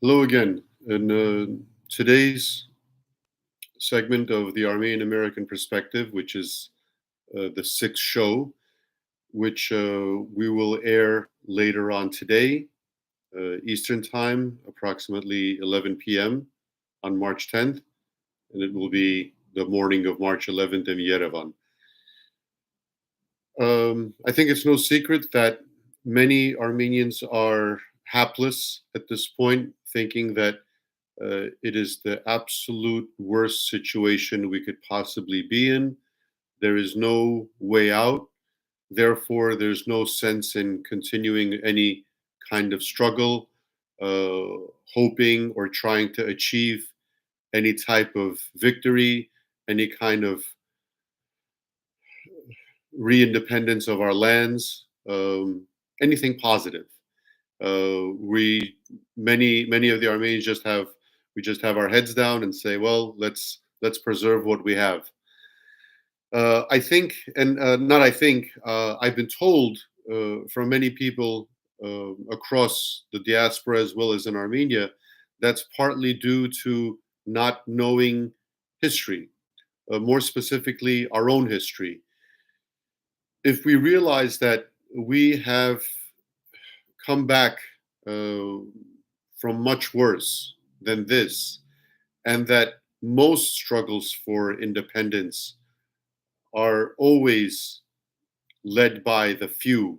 Hello again. In today's segment of the Armenian-American Perspective, which is the sixth show, which we will air later on today, Eastern Time, approximately 11 p.m. on March 10th, and it will be the morning of March 11th in Yerevan. I think it's no secret that many Armenians are hapless at this point, thinking that it is the absolute worst situation we could possibly be in. There is no way out. Therefore, there's no sense in continuing any kind of struggle, hoping or trying to achieve any type of victory, any kind of re-independence of our lands, anything positive. We many of the Armenians just have our heads down and say, well, let's preserve what we have. I think, and not I think, I've been told from many people across the diaspora as well as in Armenia, that's partly due to not knowing history, more specifically our own history. If we realize that we have come back from much worse than this, and that most struggles for independence are always led by the few.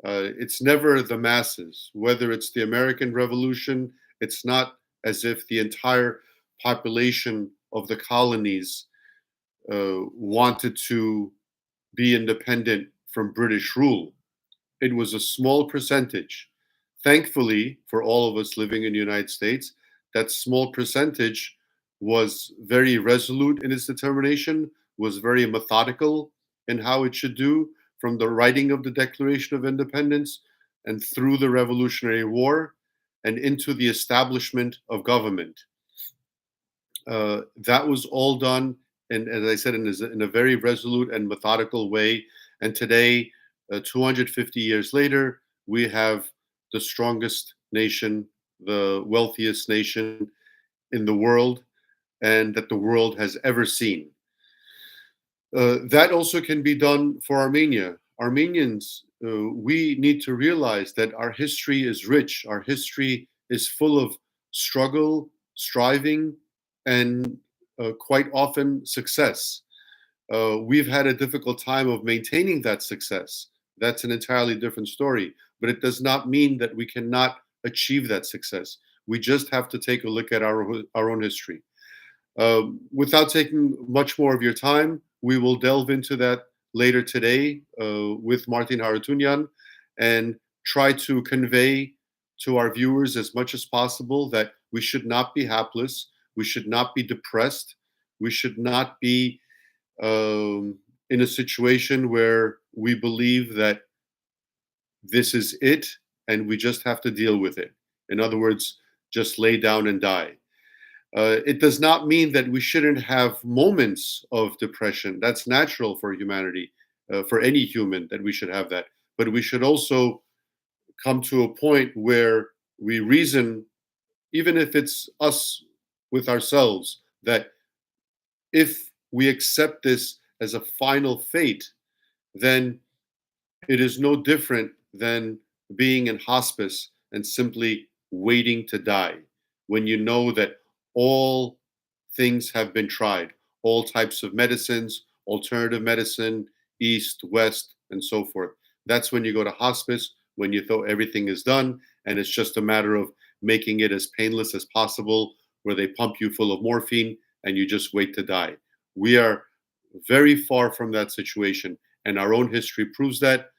It's never the masses. Whether it's the American Revolution, it's not as if the entire population of the colonies wanted to be independent from British rule. It was a small percentage. Thankfully, for all of us living in the United States, that small percentage was very resolute in its determination, was very methodical in how it should do, from the writing of the Declaration of Independence and through the Revolutionary War and into the establishment of government. That was all done, and as I said, in a very resolute and methodical way. And today, 250 years later, we have the strongest nation, the wealthiest nation in the world, and that the world has ever seen. That also can be done for Armenia. Armenians, we need to realize that our history is rich. Our history is full of struggle, striving, and quite often success. We've had a difficult time of maintaining that success. That's an entirely different story. But it does not mean that we cannot achieve that success. We just have to take a look at our own history. Without taking much more of your time, we will delve into that later today with Martin Harutyunyan and try to convey to our viewers as much as possible that we should not be hapless, we should not be depressed, we should not be in a situation where we believe that this is it and we just have to deal with it. In other words, just lay down and die. It does not mean that we shouldn't have moments of depression. That's natural for humanity, for any human, that we should have that. But we should also come to a point where we reason, even if it's us with ourselves, that if we accept this as a final fate, then it is no different than being in hospice and simply waiting to die, when you know that all things have been tried, all types of medicines, alternative medicine, east, west, and so forth. That's when you go to hospice, when you thought everything is done, and it's just a matter of making it as painless as possible, where they pump you full of morphine and you just wait to die. We are very far from that situation, and our own history proves that.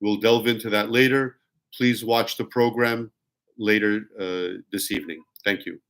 We'll delve into that later. Please watch the program later this evening. Thank you.